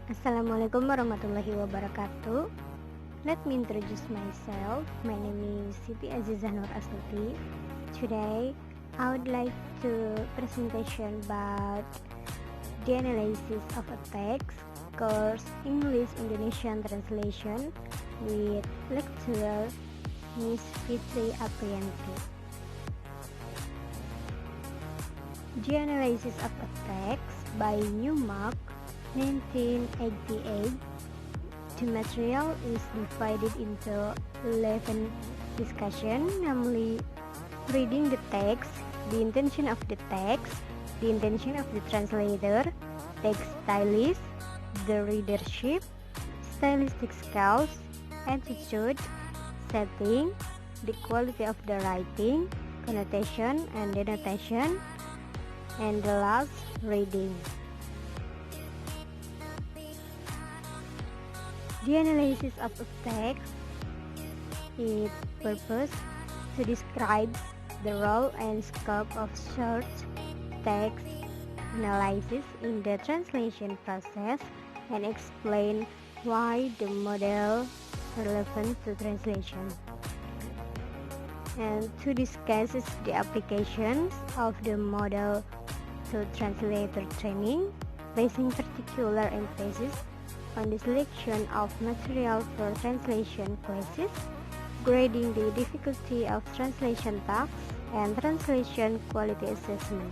Assalamualaikum warahmatullahi wabarakatuh. Let me introduce myself. My name is Siti Azizah Astuti. Today, I would like to presentation about the analysis of a text course English-Indonesian Translation with lecturer Miss Fitri Aprianti. The analysis of a text by Newmark 1988. The material is divided into 11 discussion, namely reading the text, the intention of the text, the intention of the translator, text stylist, the readership, stylistic skills, attitude, setting, the quality of the writing, connotation and denotation, and the last, reading. The analysis of a text, its purpose to describe the role and scope of short text analysis in the translation process and explain why the model relevant to translation, and to discuss the applications of the model to translator training, placing particular emphasis on the selection of material for translation classes, grading the difficulty of translation tasks, and translation quality assessment.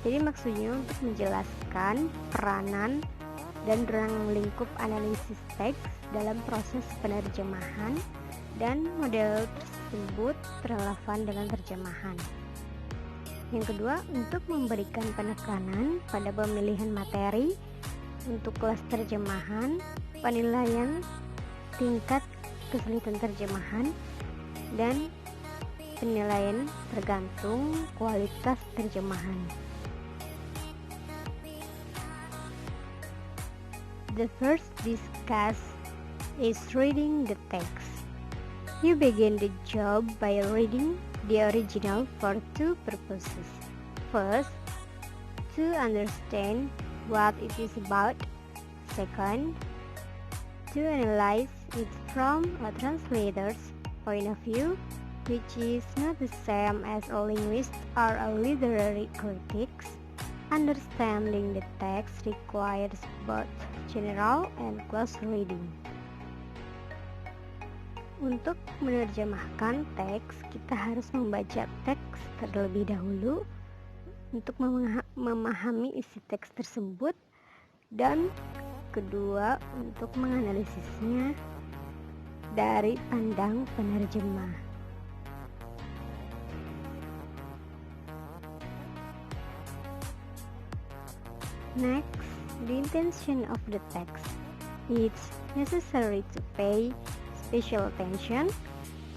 Jadi maksudnya untuk menjelaskan peranan dan ruang lingkup analisis teks dalam proses penerjemahan dan model tersebut relevan dengan terjemahan. Yang kedua, untuk memberikan penekanan pada pemilihan materi untuk kelas terjemahan, penilaian tingkat kesulitan terjemahan, dan penilaian tergantung kualitas terjemahan. The first discuss is reading the text. You begin the job by reading the original for two purposes. First, to understand what it is about. Second, to analyze it from a translator's point of view, which is not the same as a linguist or a literary critic. Understanding the text requires both general and close reading. Untuk menerjemahkan teks, kita harus membaca teks terlebih dahulu untuk memahami isi teks tersebut, dan kedua untuk menganalisisnya dari pandang penerjemah. Next, the intention of the text. It's necessary to pay special attention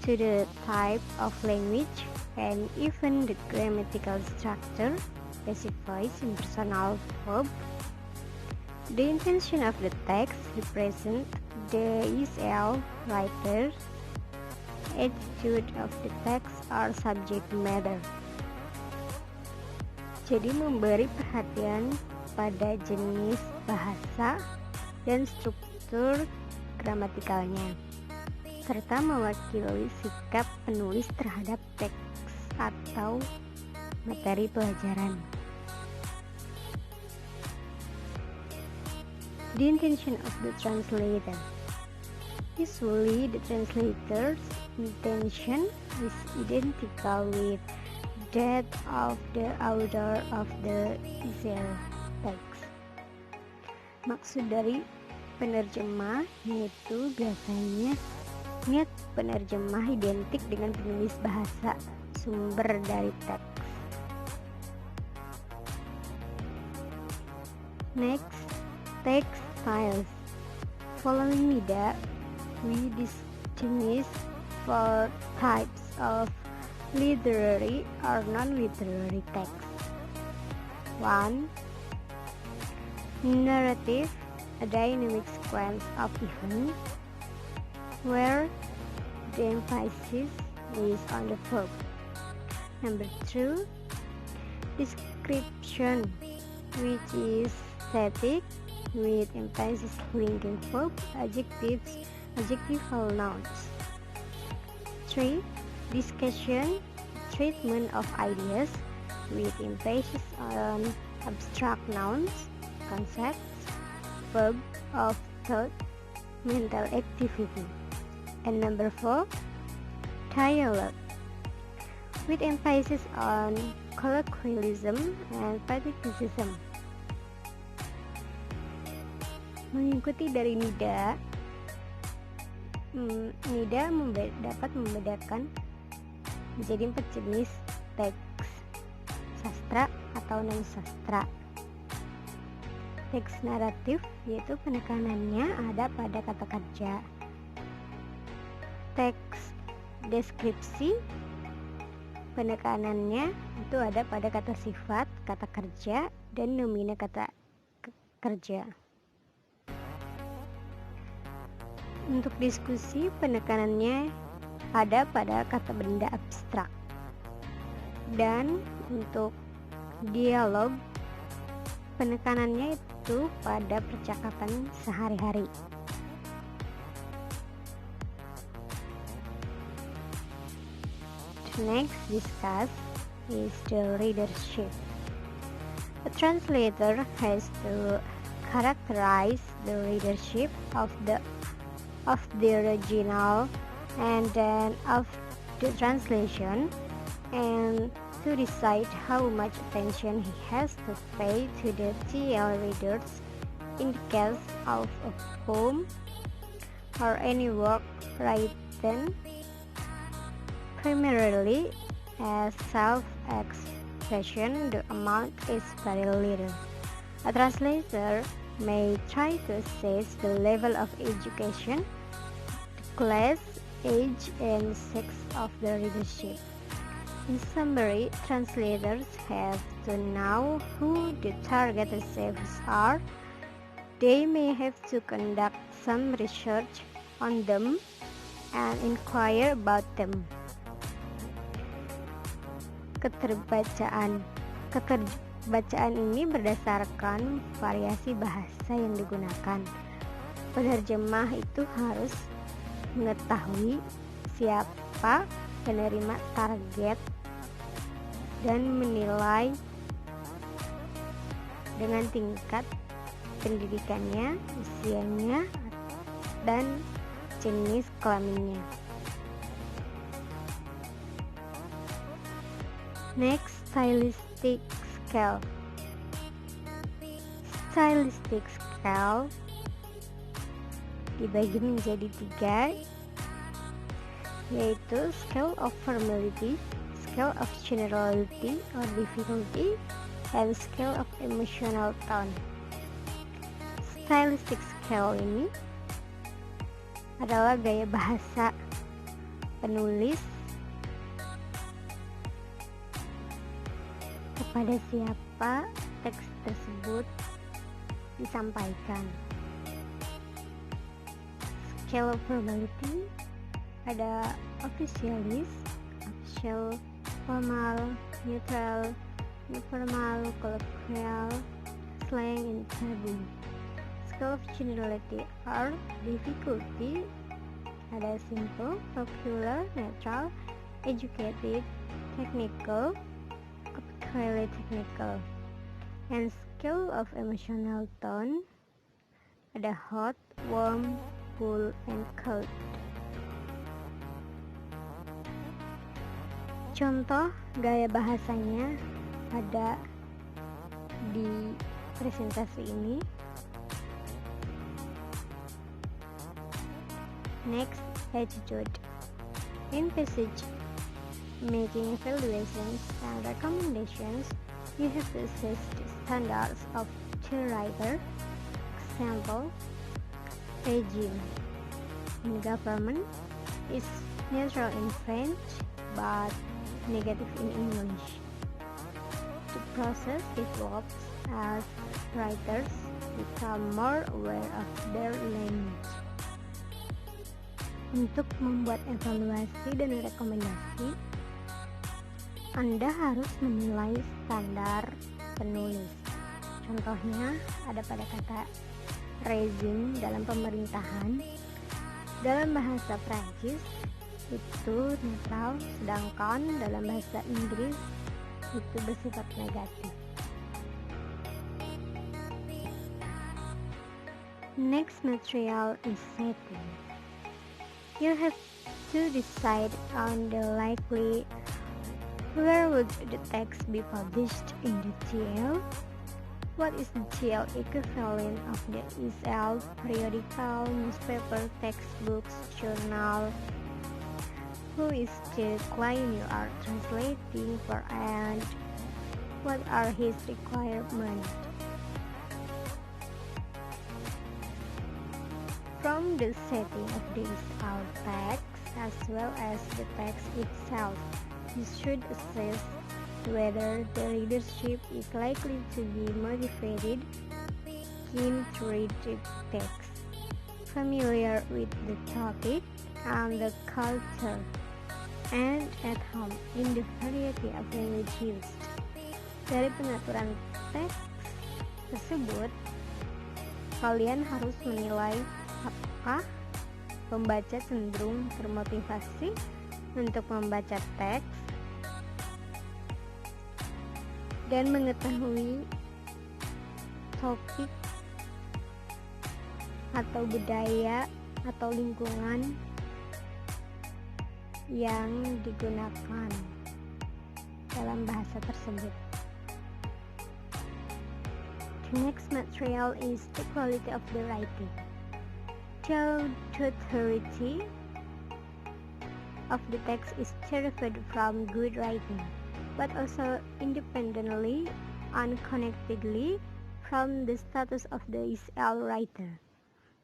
to the type of language and even the grammatical structure specifies impersonal verb. The intention of the text represents the usual writer's attitude of the text or subject matter. Jadi memberi perhatian pada jenis bahasa dan struktur gramatikalnya, serta mewakili sikap penulis terhadap teks atau materi pelajaran. The intention of the translator. Usually, the translator's intention is identical with that of the author of the essay text. Maksud dari penerjemah yaitu biasanya niat penerjemah identik dengan penulis bahasa sumber dari teks. Next, text styles. Following that, we distinguish four types of literary or non-literary text. 1. Narrative, a dynamic sequence of events where the emphasis is on the verb. Number 2, description, which is static with emphasis linking verb, adjectives, adjectival nouns. 3. Discussion, treatment of ideas with emphasis on abstract nouns, concepts, verb of thought, mental activity. And number 4, dialogue, with emphasis on colloquialism and pragmatism. Mengikuti dari Nida, dapat membedakan menjadi 4 jenis teks: sastra atau non-sastra. Teks naratif, yaitu penekanannya ada pada kata kerja. Teks deskripsi, penekanannya itu ada pada kata sifat, kata kerja, dan nomina kata kerja. Untuk diskusi, penekanannya ada pada kata benda abstrak. Dan untuk dialog, penekanannya itu pada percakapan sehari-hari. The next discuss is the readership. A translator has to characterize the readership of the original and then of the translation, and to decide how much attention he has to pay to the TL readers in the case of a poem or any work written primarily as self-expression. The amount is very little. A translator may try to assess the level of education, class, age, and sex of the readership. In summary, translators have to know who the target recipients are. They may have to conduct some research on them and inquire about them. Keterbacaan ini berdasarkan variasi bahasa yang digunakan. Penerjemah itu harus mengetahui siapa penerima target dan menilai dengan tingkat pendidikannya, usianya, dan jenis kelaminnya. Next, stylistic scale. Stylistic scale dibagi menjadi 3, yaitu scale of formality, scale of generality or difficulty, and scale of emotional tone. Stylistic scale ini adalah gaya bahasa penulis kepada siapa teks tersebut disampaikan. Scale of formality ada officialis, official, formal, neutral, informal, colloquial, slang, and taboo. Scale of generality or difficulty ada simple, popular, neutral, educated, technical, highly technical. And scale of emotional tone ada hot, warm, cool, and cold. Contoh gaya bahasanya ada di presentasi ini. Next, attitude. In passage making evaluations and recommendations, you have to assess the standards of the writer. Example, regime in government is neutral in French but negative in English. The process develops as writers become more aware of their language. Untuk membuat evaluasi dan rekomendasi, Anda harus menilai standar penulis. Contohnya ada pada kata rezim dalam pemerintahan. Dalam bahasa Prancis itu netral, sedangkan dalam bahasa Inggris itu bersifat negatif. Next material is setting. You have to decide on the likely where would the text be published in the TL. What is the TL equivalent of the ESL, periodical, newspaper, textbooks, journal? Who is the client you are translating for and what are his requirements? From the setting of the ESL text as well as the text itself, you should assess whether the readership is likely to be motivated, keen to read the text, familiar with the topic and the culture, and at home in the variety of language used. Dari pengaturan teks tersebut, kalian harus menilai apakah pembaca cenderung termotivasi untuk membaca teks dan mengetahui topik atau budaya atau lingkungan yang digunakan dalam bahasa tersebut. The next material is the quality of the writing. The authority of the text is derived from good writing, but also independently, unconnectedly from the status of the ESL writer.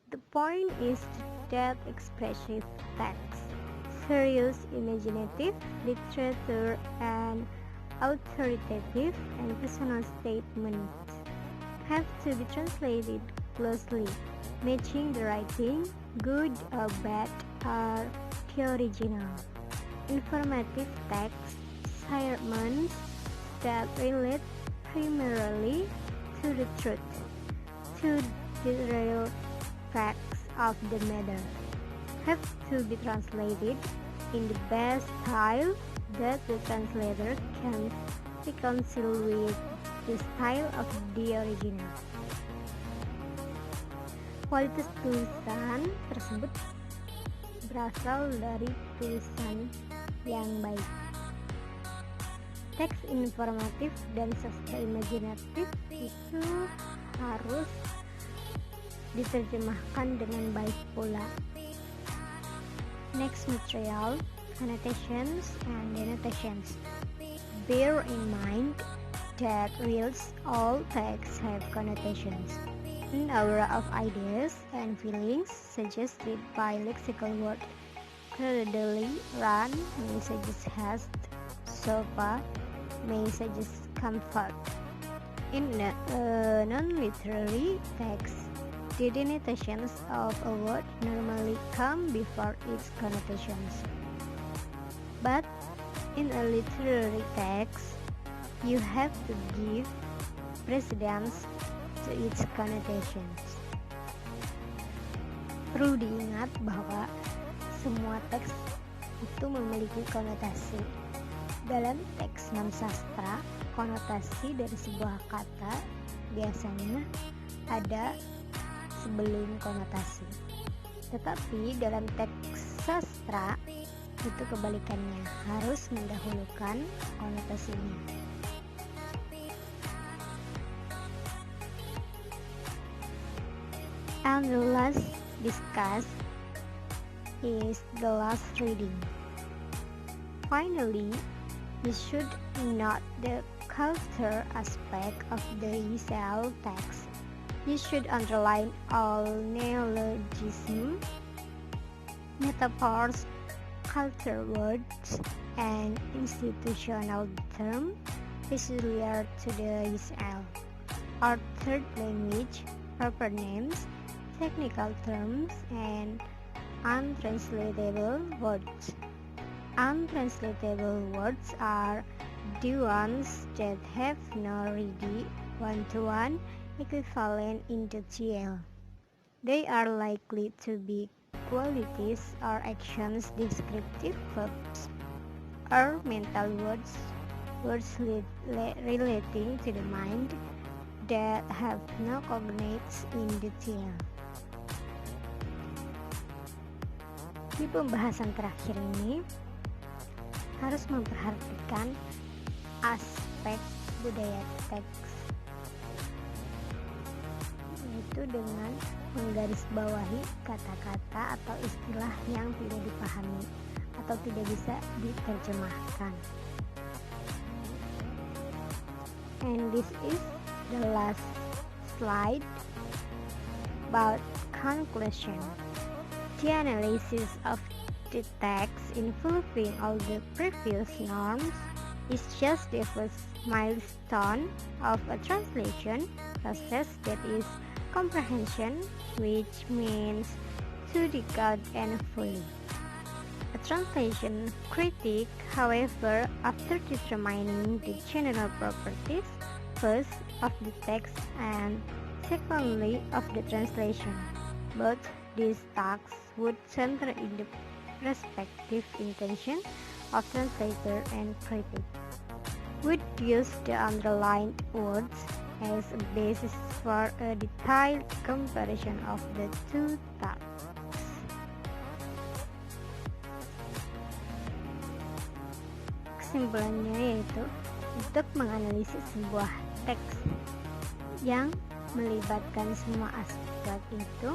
The point is that expressive text, serious imaginative literature, and authoritative and personal statements have to be translated closely, matching the writing, good or bad, or the original. Informative text, assigments that relate primarily to the truth, to the real facts of the matter, have to be translated in the best style that the translator can reconcile with the style of the original. Kualitas tulisan tersebut berasal dari tulisan yang baik. Teks informatif dan sastra imajinatif itu harus diterjemahkan dengan baik pula. Next material, annotations and denotations. Bear in mind that whilst all texts have connotations, an aura of ideas and feelings suggested by lexical words clearly run may suggest haste, sofa, may suggest comfort. In a non-literary text, the denotations of a word normally come before its connotations. But in a literary text, you have to give precedence to its connotations. Perlu diingat bahwa semua teks itu memiliki konotasi. Dalam teks non-sastra, konotasi dari sebuah kata biasanya ada sebelum konotasi. Tetapi dalam teks sastra itu kebalikannya, harus mendahulukan konotasinya. And the last discussed is the last reading. Finally, you should note the culture aspect of the ESL text. You should underline all neologisms, metaphors, culture words, and institutional terms peculiar to the ESL, or third language, proper names, technical terms, and untranslatable words. Untranslatable words are the ones that have no ready one-to-one equivalent in the TL. They are likely to be qualities or actions, descriptive verbs, or mental words relating to the mind that have no cognates in the TL. Di pembahasan terakhir ini harus memperhatikan aspek budaya teks, yaitu dengan menggarisbawahi kata-kata atau istilah yang tidak dipahami atau tidak bisa diterjemahkan. And this is the last slide about conclusion. The analysis of the text in fulfilling all the previous norms is just the first milestone of a translation process, that is comprehension, which means to decode and fully. A translation critic, however, after determining the general properties, first of the text and secondly of the translation, both these tasks would center in the respective intention of translator and critic, would use the underlined words as a basis for a detailed comparison of the two tasks. Kesimpulannya yaitu untuk menganalisis sebuah teks yang melibatkan semua aspek itu,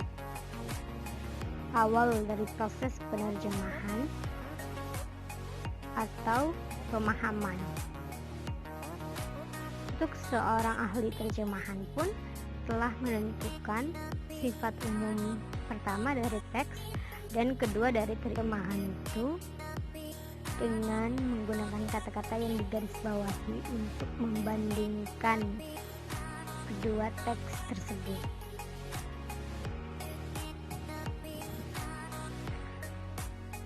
awal dari proses penerjemahan atau pemahaman. Untuk seorang ahli terjemahan pun telah menentukan sifat umum pertama dari teks dan kedua dari terjemahan itu dengan menggunakan kata-kata yang digarisbawahi untuk membandingkan kedua teks tersebut.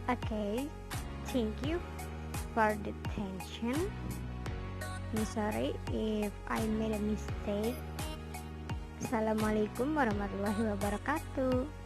Okay, thank you for the attention. I'm sorry if I made a mistake. Assalamualaikum warahmatullahi wabarakatuh.